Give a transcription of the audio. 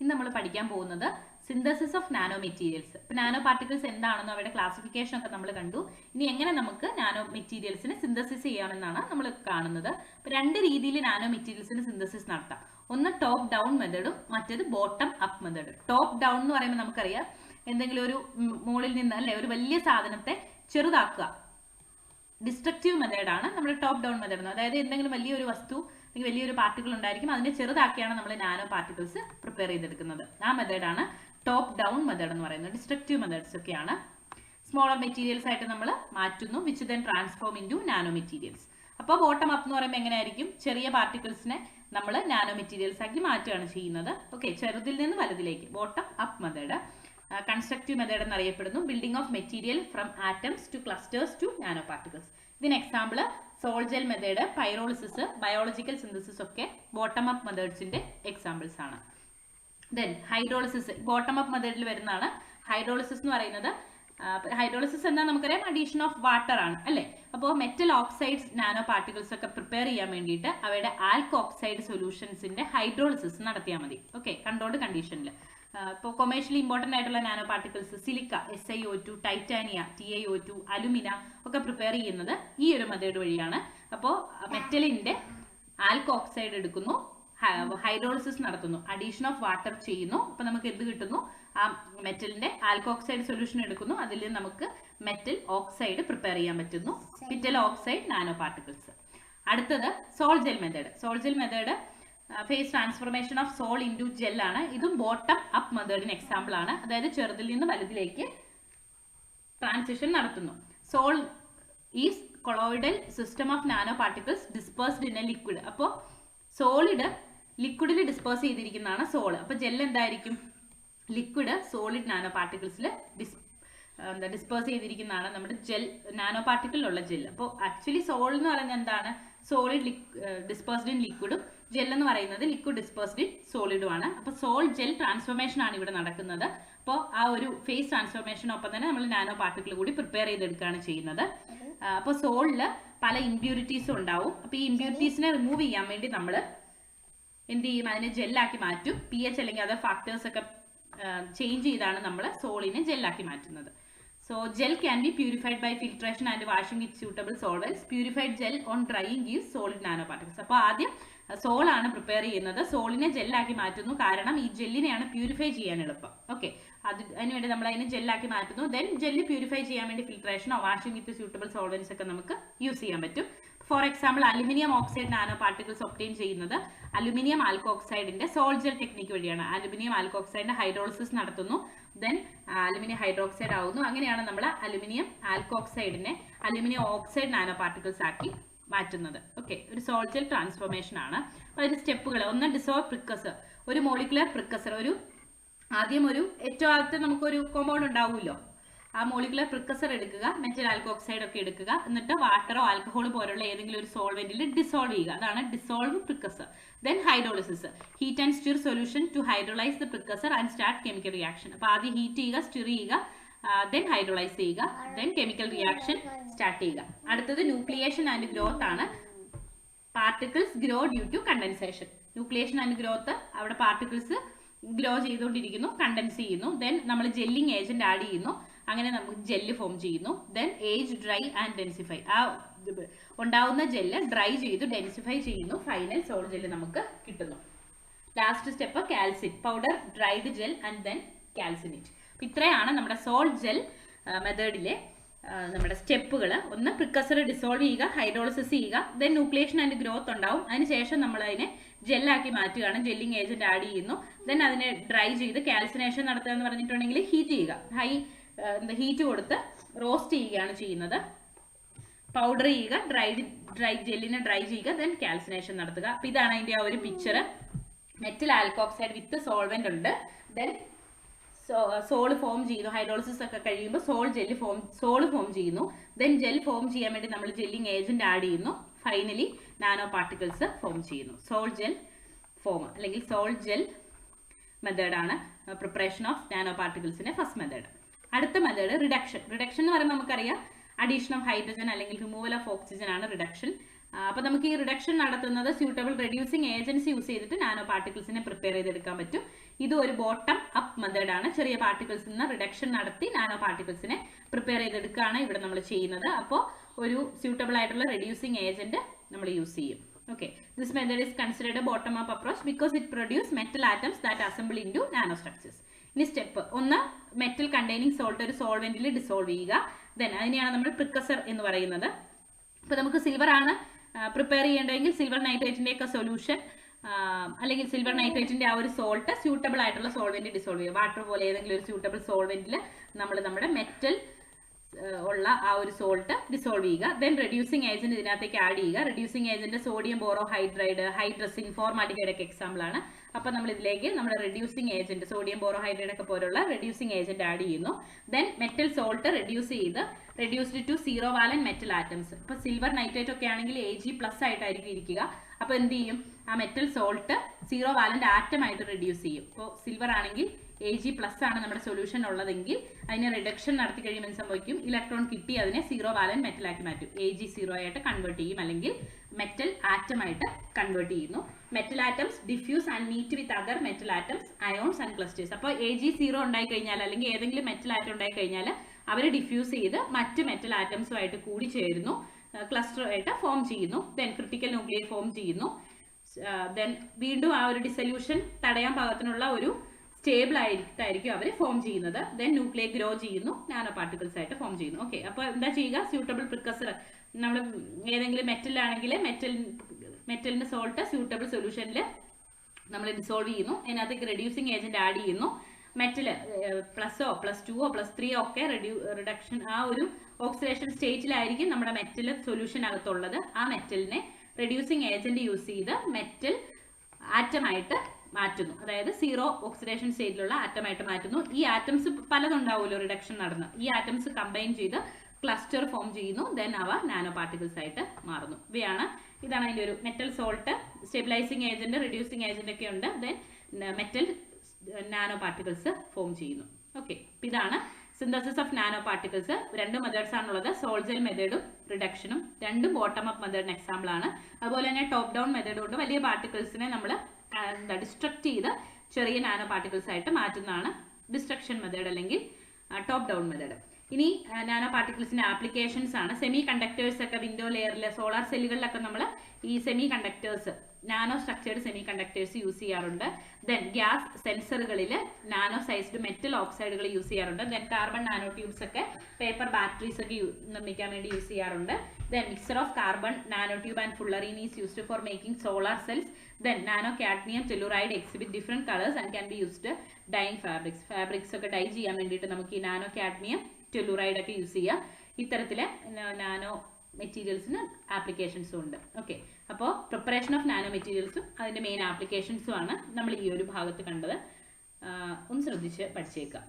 ഇന്ന് നമ്മൾ പഠിക്കാൻ പോകുന്നത് സിന്തസിസ് ഓഫ് നാനോ മെറ്റീരിയൽസ്. ഇപ്പൊ നാനോ പാർട്ടിക്കിൾസ് എന്താണെന്നോ അവയുടെ ക്ലാസിഫിക്കേഷൻ ഒക്കെ നമ്മൾ കണ്ടു. ഇനി എങ്ങനെ നമുക്ക് നാനോ മെറ്റീരിയൽസിനെ സിന്തസിസ് ചെയ്യാമെന്നാണ് നമ്മൾ കാണുന്നത്. ഇപ്പൊ രണ്ട് രീതിയിൽ നാനോ മെറ്റീരിയൽസിന് സിന്തസിസ് നടത്താം. ഒന്ന് ടോപ്പ് ഡൗൺ മെത്തേഡും മറ്റേത് bottom up method. Top down എന്ന് പറയുമ്പോൾ നമുക്കറിയാം, എന്തെങ്കിലും ഒരു മുകളിൽ നിന്ന് അല്ലെ ഒരു വലിയ സാധനത്തെ ചെറുതാക്കുക, ഡിസ്ട്രക്റ്റീവ് മെത്തേഡാണ് നമ്മുടെ ടോപ്പ് ഡൗൺ മെത്തേഡ്. അതായത് എന്തെങ്കിലും വലിയൊരു വസ്തു അല്ലെങ്കിൽ വലിയൊരു പാർട്ടിക്കിൾ ഉണ്ടായിരിക്കും, അതിനെ ചെറുതാക്കിയാണ് നമ്മൾ നാനോ പാർട്ടിക്കിൾസ് പ്രിപ്പയർ ചെയ്തെടുക്കുന്നത്. ആ മെത്തേഡാണ് ടോപ്പ് ഡൗൺ മെത്തേഡ് എന്ന് പറയുന്നത്. ഡിസ്ട്രക്റ്റീവ് മെത്തേഡ്സ് ഒക്കെയാണ്. സ്മോളർ മെറ്റീരിയൽസ് ആയിട്ട് നമ്മൾ മാറ്റുന്നു, which then transform into nanomaterials. അപ്പോൾ ബോട്ടം അപ്പ് എന്ന് പറയുമ്പോൾ എങ്ങനെയായിരിക്കും, ചെറിയ പാർട്ടിക്കിൾസിനെ നമ്മൾ നാനോ മെറ്റീരിയൽസ് ആക്കി മാറ്റുകയാണ് ചെയ്യുന്നത്. ഓക്കെ, ചെറുതിൽ നിന്ന് വലുതിലേക്ക്, bottom up method. Constructive method എന്നറിയപ്പെടുന്നു. Building of material from atoms to clusters to nano particles. ഇതിന് example sol gel method, pyrolysis, biological synthesis ഒക്കെ ബോട്ടം അപ്പ് മെത്തേഡ്സിന്റെ എക്സാമ്പിൾസ് ആണ്. ദെൻ ഹൈഡ്രോളിസിസ് ബോട്ടം അപ്പ് മെത്തേഡിൽ വരുന്നതാണ്. ഹൈഡ്രോളിസിസ് എന്ന് പറയുന്നത്, ഹൈഡ്രോളിസിസ് എന്താ നമുക്കറിയാം, അഡീഷൻ ഓഫ് വാട്ടർ ആണ് അല്ലെ. അപ്പോൾ മെറ്റൽ ഓക്സൈഡ്സ് നാനോ പാർട്ടിക്കിൾസ് ഒക്കെ പ്രിപ്പയർ ചെയ്യാൻ വേണ്ടിയിട്ട് അവയുടെ ആൽക്ക് ഓക്സൈഡ് സൊല്യൂഷൻസിന്റെ ഹൈഡ്രോളിസിസ് നടത്തിയാൽ മതി. ഓക്കെ, കൺട്രോൾഡ് കണ്ടീഷനിൽ. ഇപ്പോൾ കൊമേഴ്ഷ്യലി ഇമ്പോർട്ടൻ്റ് ആയിട്ടുള്ള nano particles silica, SiO2, Titania, TiO2, alumina ഒക്കെ പ്രിപ്പയർ ചെയ്യുന്നത് ഈ ഒരു മെത്തേഡ് വഴിയാണ്. അപ്പോൾ മെറ്റലിന്റെ ആൽക്ക് ഓക്സൈഡ് എടുക്കുന്നു, ഹൈഡ്രോളിസിസ് നടത്തുന്നു, അഡീഷൻ ഓഫ് വാട്ടർ ചെയ്യുന്നു. അപ്പൊ നമുക്ക് എന്ത് കിട്ടുന്നു, ആ മെറ്റലിന്റെ ആൽക്ക് ഓക്സൈഡ് സൊല്യൂഷൻ എടുക്കുന്നു, അതിൽ നമുക്ക് മെറ്റൽ ഓക്സൈഡ് പ്രിപ്പയർ ചെയ്യാൻ പറ്റുന്നു, മെറ്റൽ ഓക്സൈഡ് നാനോ പാർട്ടിക്കിൾസ്. അടുത്തത് sol gel method. Sol gel method phase transformation of sol into gel ആണ്. ഇതും ബോട്ടം അപ്പ് മെത്തേഡിന് എക്സാമ്പിൾ ആണ്. അതായത് ചെറുതിൽ നിന്ന് വലുതിലേക്ക് ട്രാൻസിഷൻ നടത്തുന്നു. Sol is colloidal system of nanoparticles dispersed in a liquid. അപ്പോൾ സോളിഡ് ലിക്വിഡിൽ ഡിസ്പേഴ്സ് ചെയ്തിരിക്കുന്നതാണ് സോള്. അപ്പോൾ ജെൽ എന്തായിരിക്കും, ലിക്വിഡ് സോളിഡ് നാനോ പാർട്ടിക്കിൾസിൽ ഡിസ്പേഴ്സ് ചെയ്തിരിക്കുന്നതാണ് നമ്മുടെ ജെൽ, നാനോ പാർട്ടിക്കിളിലുള്ള ജെൽ. അപ്പോൾ ആക്ച്വലി സോൾ എന്ന് പറയുന്നത് എന്താണ്, സോളിഡ് ഡിസ്പേഴ്സ്ഡ് ഇൻ ലിക്വിഡും ജെൽ എന്ന് പറയുന്നത് ലിക്വിഡ് ഡിസ്പേഴ്സ്ഡ് ഇൻ സോളിഡും ആണ്. അപ്പോൾ സോൾ ജെൽ ട്രാൻസ്ഫോർമേഷൻ ആണ് ഇവിടെ നടക്കുന്നത്. അപ്പോൾ ആ ഒരു ഫേസ് ട്രാൻസ്ഫോർമേഷനൊപ്പം തന്നെ നമ്മൾ നാനോ പാർട്ടിക്കിൾ കൂടി പ്രിപ്പയർ ചെയ്തെടുക്കുകയാണ് ചെയ്യുന്നത്. അപ്പോൾ സോളില് പല ഇമ്പ്യൂരിറ്റീസും ഉണ്ടാവും. അപ്പോൾ ഈ ഇമ്പ്യൂരിറ്റീസിനെ റിമൂവ് ചെയ്യാൻ വേണ്ടി നമ്മൾ എന്ത് ചെയ്യും, അതിനെ ജെല്ലാക്കി മാറ്റും. pH അല്ലെങ്കിൽ അതർ ഫാക്ടേഴ്സ് ഒക്കെ ചേഞ്ച് ചെയ്താണ് നമ്മൾ സോളിനെ ജെല്ലാക്കി മാറ്റുന്നത്. So gel can be purified by filtration and washing with suitable solvents. Purified gel on drying gives solid nanoparticles. അപ്പോൾ ആദ്യം സോൾ ആണ് പ്രിപ്പയർ ചെയ്യുന്നത്, സോളിനെ ജെല്ലാക്കി മാറ്റുന്നു. കാരണം ഈ ജെല്ലിനെയാണ് പ്യൂരിഫൈ ചെയ്യാൻ എളുപ്പം. ഓക്കെ, അതിനുവേണ്ടി നമ്മൾ അതിനെ ജെല്ലാക്കി മാറ്റുന്നു. ദെൻ ജെല്ല് പ്യൂരിഫൈ ചെയ്യാൻ വേണ്ടി ഫിൽട്രേഷനോ വാഷിംഗ് വിത്ത് സ്യൂട്ടബിൾ സോൾവെന്റ്സ് ഒക്കെ നമുക്ക് യൂസ് ചെയ്യാൻ പറ്റും. For example aluminium oxide nano particles obtain ചെയ്യുന്നത് അലുമിനിയം ആൽക്കോക്സൈഡിന്റെ സോൾ ജെൽ ടെക്നിക്ക് വഴിയാണ്. അലുമിനിയം ആൽക്കോക്സൈഡിന്റെ ഹൈഡ്രോളിസിസ് നടത്തുന്നു, ദെൻ അലുമിനിയം ഹൈഡ്രോക്സൈഡ് ആവുന്നു. അങ്ങനെയാണ് നമ്മൾ അലുമിനിയം ആൽക്കോക്സൈഡിനെ അലുമിനിയം ഓക്സൈഡ് നാനോ പാർട്ടിക്കിൾസ് ആക്കി മാറ്റുന്നത്. ഓക്കെ, ഒരു സോൾ ജെൽ ട്രാൻസ്ഫോർമേഷൻ ആണ്. അതിന്റെ സ്റ്റെപ്പുകൾ, ഒന്ന് ഡിസോൾവ് പ്രിക്കസർ, ഒരു മോളിക്കുലർ പ്രിക്കസർ. ആദ്യം ഏറ്റവും ആദ്യത്തെ നമുക്കൊരു കോമ്പൗണ്ട് ഉണ്ടാവുമല്ലോ, ആ മോളിക്കുലർ പ്രിക്കസർ എടുക്കുക, മെറ്റൽ ആൽക്കോക്സൈഡ് ഒക്കെ എടുക്കുക, എന്നിട്ട് വാട്ടറോ ആൽക്കഹോൾ പോലുള്ള ഏതെങ്കിലും ഒരു സോൾവെന്റിൽ ഡിസോൾവ് ചെയ്യുക. അതാണ് dissolve precursor. Then hydrolysis, heat and stir solution to hydrolyse the precursor and start chemical reaction. അപ്പോൾ ആദ്യം ഹീറ്റ് ചെയ്യുക, സ്റ്റിർ ചെയ്യുക, ദെൻ ഹൈഡ്രോളൈസ് ചെയ്യുക, ദെൻ കെമിക്കൽ റിയാക്ഷൻ സ്റ്റാർട്ട് ചെയ്യുക. അടുത്തത് ന്യൂക്ലിയേഷൻ ആൻഡ് ഗ്രോത്ത് ആണ്. Particles grow due to condensation. Nucleation and growth, അവിടെ particles grow ചെയ്തുകൊണ്ടിരിക്കുന്നു, കണ്ടൻസ് ചെയ്യുന്നു. ദെൻ നമ്മൾ ജെല്ലിങ് ഏജന്റ് ആഡ് ചെയ്യുന്നു, അങ്ങനെ നമുക്ക് ജെല്ല് ഫോം ചെയ്യുന്നു. Then age, dry and densify. ആ ഉണ്ടാവുന്ന ജെല്ല് ഡ്രൈ ചെയ്ത് ഡെൻസിഫൈ ചെയ്യുന്നു. ഫൈനൽ സോൾ ജെല്ല് നമുക്ക് കിട്ടുന്നു. Last step calcine powder, dried gel and then calcinate. ഇത്രയാണ് നമ്മുടെ സോൾ ജെൽ മെത്തേഡിലെ നമ്മുടെ സ്റ്റെപ്പുകൾ. ഒന്ന് പ്രിക്കസർ ഡിസോൾവ് ചെയ്യുക, ഹൈഡ്രോളിസിസ് ചെയ്യുക, ദെൻ ന്യൂക്ലിയേഷൻ ആൻഡ് ഗ്രോത്ത് ഉണ്ടാവും. അതിനുശേഷം നമ്മൾ അതിനെ ജെല്ലാക്കി മാറ്റുകയാണ്, ജെല്ലിങ് ഏജന്റ് ആഡ് ചെയ്യുന്നു. ദെൻ അതിനെ ഡ്രൈ ചെയ്ത് കാൽസിനേഷൻ നടത്തുക എന്ന് പറഞ്ഞിട്ടുണ്ടെങ്കിൽ ഹീറ്റ് ചെയ്യുക, ഹീറ്റ് കൊടുത്ത് റോസ്റ്റ് ചെയ്യുകയാണ് ചെയ്യുന്നത്. പൗഡർ ചെയ്യുക, ഡ്രൈ ജെല്ലിനെ ഡ്രൈ ചെയ്യുക, ദെൻ കാൽസിനേഷൻ നടത്തുക. അപ്പൊ ഇതാണ് അതിന്റെ ആ ഒരു picture. Metal alkoxide with solvent ഉണ്ട്, ദെൻ സോള് ഫോം ചെയ്യുന്നു. ഹൈഡ്രോളിസിസ് ഒക്കെ കഴിയുമ്പോൾ സോള് ഫോം ചെയ്യുന്നു. ദെൻ ജെൽ ഫോം ചെയ്യാൻ വേണ്ടി നമ്മൾ ജെല്ലിങ് ഏജന്റ് ആഡ് ചെയ്യുന്നു. ഫൈനലി നാനോ പാർട്ടിക്കിൾസ് ഫോം ചെയ്യുന്നു. സോൾ ജെൽ ഫോം അല്ലെങ്കിൽ സോൾ ജെൽ മെത്തേഡാണ് പ്രിപ്പറേഷൻ ഓഫ് നാനോ പാർട്ടിക്കിൾസിന്റെ ഫസ്റ്റ് മെത്തേഡ്. അടുത്ത മെത്തേഡ് റിഡക്ഷൻ. റിഡക്ഷൻ എന്ന് പറയുമ്പോൾ നമുക്കറിയാം അഡീഷൻ ഓഫ് ഹൈഡ്രജൻ അല്ലെങ്കിൽ റിമൂവൽ ഓഫ് ഓക്സിജൻ ആണ് റിഡക്ഷൻ. അപ്പോൾ നമുക്ക് ഈ റിഡക്ഷൻ നടത്തുന്നത് സ്യൂട്ടബിൾ റെഡ്യൂസിങ് ഏജൻസി യൂസ് ചെയ്തിട്ട് നാനോ പാർട്ടിക്കിൾസിനെ പ്രിപ്പയർ ചെയ്തെടുക്കാൻ പറ്റും. ഇത് ഒരു ബോട്ടം അപ്പ് മെത്തേഡാണ്. ചെറിയ പാർട്ടിക്കിൾസിൽ നിന്ന് റിഡക്ഷൻ നടത്തി നാനോ പാർട്ടിക്കിൾസിനെ പ്രിപ്പയർ ചെയ്തെടുക്കുകയാണ് ഇവിടെ നമ്മൾ ചെയ്യുന്നത്. അപ്പോൾ ഒരു സ്യൂട്ടബിൾ ആയിട്ടുള്ള റെഡ്യൂസിങ് ഏജന്റ് നമ്മൾ യൂസ് ചെയ്യും. Okay, this method is considered a bottom-up approach because it produces metal atoms that assemble into nanostructures. ഇനി സ്റ്റെപ്പ് 1, മെറ്റൽ കണ്ടെയ്നിങ് സോൾട്ട് ഒരു സോൾവെന്റിൽ ഡിസോൾവ് ചെയ്യുക. ദെൻ അതിനെയാണ് നമ്മൾ പ്രിക്കസർ എന്ന് പറയുന്നത്. ഇപ്പോൾ നമുക്ക് സിൽവർ ആണ് പ്രിപ്പയർ ചെയ്യേണ്ടതെങ്കിൽ സിൽവർ നൈട്രേറ്റിന്റെ ഒക്കെ സൊല്യൂഷൻ അല്ലെങ്കിൽ സിൽവർ നൈട്രേറ്റിന്റെ ആ ഒരു സോൾട്ട് സ്യൂട്ടബിൾ ആയിട്ടുള്ള സോൾവെന്റ് ഡിസോൾവ് ചെയ്യുക. വാട്ടർ പോലെ ഏതെങ്കിലും ഒരു സ്യൂട്ടബിൾ സോൾവെന്റിൽ നമ്മൾ നമ്മുടെ മെറ്റൽ ഉള്ള ആ ഒരു സോൾട്ട് ഡിസോൾവ് ചെയ്യുക. ദെൻ റെഡ്യൂസിങ് ഏജന്റ് ഇതിനകത്തേക്ക് ആഡ് ചെയ്യുക. Reducing agent sodium borohydride, hydrazine, formaldehyde ഒക്കെ എക്സാമ്പിൾ ആണ്. അപ്പോൾ നമ്മൾ ഇതിലേക്ക് നമ്മുടെ റെഡ്യൂസിങ് ഏജന്റ് സോഡിയം ബോറോഹൈഡ്രൈഡ് ഒക്കെ പോലുള്ള റെഡ്യൂസിങ് ഏജന്റ് ആഡ് ചെയ്യുന്നു. Then metal salt reduced to zero valent metal atoms. ഇപ്പോൾ സിൽവർ നൈട്രേറ്റ് ഒക്കെ ആണെങ്കിൽ Ag+ ആയിട്ടായിരിക്കും ഇരിക്കുക. അപ്പോൾ എന്ത് ചെയ്യും, ആ metal salt zero valent atom ആയിട്ട് റെഡ്യൂസ് ചെയ്യും. ഇപ്പോൾ സിൽവർ ആണെങ്കിൽ Ag+ ആണ് നമ്മുടെ സൊല്യൂഷൻ ഉള്ളതെങ്കിൽ അതിനെ റിഡക്ഷൻ നടത്തി കഴിയുമ്പോൾ സംഭവിക്കും, ഇലക്ട്രോൺ കിട്ടി അതിനെ സീറോ വാലന്റ് മെറ്റൽ ആക്കി മാറ്റും. Ag0 ആയിട്ട് കൺവേർട്ട് ചെയ്യും, അല്ലെങ്കിൽ മെറ്റൽ ആറ്റം ആയിട്ട് കൺവേർട്ട് ചെയ്യുന്നു. Metal atoms diffuse and meet with other metal atoms, ions and clusters. അപ്പോൾ Ag0 ഉണ്ടായി കഴിഞ്ഞാൽ അല്ലെങ്കിൽ ഏതെങ്കിലും മെറ്റൽ ആറ്റം ഉണ്ടായി കഴിഞ്ഞാൽ അവർ ഡിഫ്യൂസ് ചെയ്ത് മറ്റ് മെറ്റൽ ആറ്റംസുമായിട്ട് കൂടി ചേരുന്നു, ക്ലസ്റ്റർ ആയിട്ട് ഫോം ചെയ്യുന്നു. ദെൻ ക്രിട്ടിക്കൽ ന്യൂക്ലിയർ ഫോം ചെയ്യുന്നു. ദെൻ വീണ്ടും ആ ഒരു ഡിസൊല്യൂഷൻ തടയാൻ പാകത്തിനുള്ള ഒരു സ്റ്റേബിൾ ആയിട്ടായിരിക്കും അവർ ഫോം ചെയ്യുന്നത്. ദെൻ ന്യൂക്ലിയർ ഗ്രോ ചെയ്യുന്നു, നാനോ പാർട്ടിക്കിൾസ് ആയിട്ട് ഫോം ചെയ്യുന്നു. ഓക്കെ, അപ്പോൾ എന്താ ചെയ്യുക, സ്യൂട്ടബിൾ പ്രിക്കസർ നമ്മൾ ഏതെങ്കിലും മെറ്റലാണെങ്കിൽ മെറ്റലിന്റെ സോൾട്ട് സ്യൂട്ടബിൾ സൊല്യൂഷനിൽ നമ്മൾ ഡിസോൾവ് ചെയ്യുന്നു. അതിനകത്തേക്ക് റെഡ്യൂസിങ് ഏജന്റ് ആഡ് ചെയ്യുന്നു. മെറ്റൽ +2 +3 ഒക്കെ റിഡക്ഷൻ ആ ഒരു ഓക്സിഡേഷൻ സ്റ്റേറ്റിലായിരിക്കും നമ്മുടെ മെറ്റൽ സൊല്യൂഷനകത്തുള്ളത്. ആ മെറ്റലിനെ റെഡ്യൂസിങ് ഏജന്റ് യൂസ് ചെയ്ത് മെറ്റൽ ആറ്റമായിട്ട് മാറ്റുന്നു, അതായത് സീറോ ഓക്സിഡേഷൻ സ്റ്റേറ്റിലുള്ള ആറ്റമായിട്ട് മാറ്റുന്നു. ഈ ആറ്റംസ് പലതുണ്ടാവുമല്ലോ റിഡക്ഷൻ നടന്ന്, ഈ ആറ്റംസ് കമ്പൈൻ ചെയ്ത് ക്ലസ്റ്റർ ഫോം ചെയ്യുന്നു. ദെൻ അവ നാനോ പാർട്ടിക്കിൾസ് ആയിട്ട് മാറുന്നു. ഇതാണ് അതിൻ്റെ ഒരു metal salt, stabilising agent, reducing agent ഒക്കെ ഉണ്ട്. Then metal nano particles form ചെയ്യുന്നു. ഓക്കെ, ഇതാണ് synthesis of nano particles. 2 methods ആണുള്ളത്, സോൾജൽ മെത്തേഡും റിഡക്ഷനും. രണ്ടും ബോട്ടം അപ്പ് മെത്തേഡിന് എക്സാമ്പിൾ ആണ്. അതുപോലെ തന്നെ ടോപ്പ് ഡൗൺ മെത്തേഡ് കൊണ്ട് വലിയ പാർട്ടിക്കിൾസിനെ നമ്മൾ ഡിസ്ട്രക്ട് ചെയ്ത് ചെറിയ നാനോ പാർട്ടിക്കിൾസ് ആയിട്ട് മാറ്റുന്നതാണ് ഡിസ്ട്രക്ഷൻ മെത്തേഡ് അല്ലെങ്കിൽ ടോപ്പ് ഡൗൺ മെത്തേഡ്. ഇനി നാനോ പാർട്ടിക്കിൾസിന്റെ ആപ്ലിക്കേഷൻസ് ആണ്. സെമി കണ്ടക്ടേഴ്സ് ഒക്കെ വിൻഡോ ലെയറിൽ, സോളാർ സെല്ലുകളിലൊക്കെ നമ്മൾ ഈ semi conductors, nano structured semi conductors use ചെയ്യാറുണ്ട്. ദെൻ ഗ്യാസ് സെൻസറുകളിൽ നാനോ സൈസ്ഡ് മെറ്റൽ ഓക്സൈഡുകൾ യൂസ് ചെയ്യാറുണ്ട്. ദെൻ കാർബൺ നാനോ ട്യൂബ്സ് ഒക്കെ പേപ്പർ ബാറ്ററീസ് ഒക്കെ നിർമ്മിക്കാൻ വേണ്ടി യൂസ് ചെയ്യാറുണ്ട്. Then mixture of carbon nanotube and fullerene is used for making solar cells. Then nano cadmium telluride exhibit different colors and can be used dyeing fabrics. Fabrics ഒക്കെ dye ചെയ്യാൻ വേണ്ടിയിട്ട് നമുക്ക് ഈ nano cadmium telluride ഒക്കെ use ചെയ്യാം. ഇത്തരത്തിലെ nano മെറ്റീരിയൽസിന് ആപ്ലിക്കേഷൻസും ഉണ്ട്. Okay, അപ്പോൾ preparation of nano മെറ്റീരിയൽസും അതിൻ്റെ മെയിൻ ആപ്ലിക്കേഷൻസും ആണ് നമ്മൾ ഈ ഒരു ഭാഗത്ത് കണ്ടത്. ഒന്ന് ശ്രദ്ധിച്ച് പഠിച്ചേക്കാം.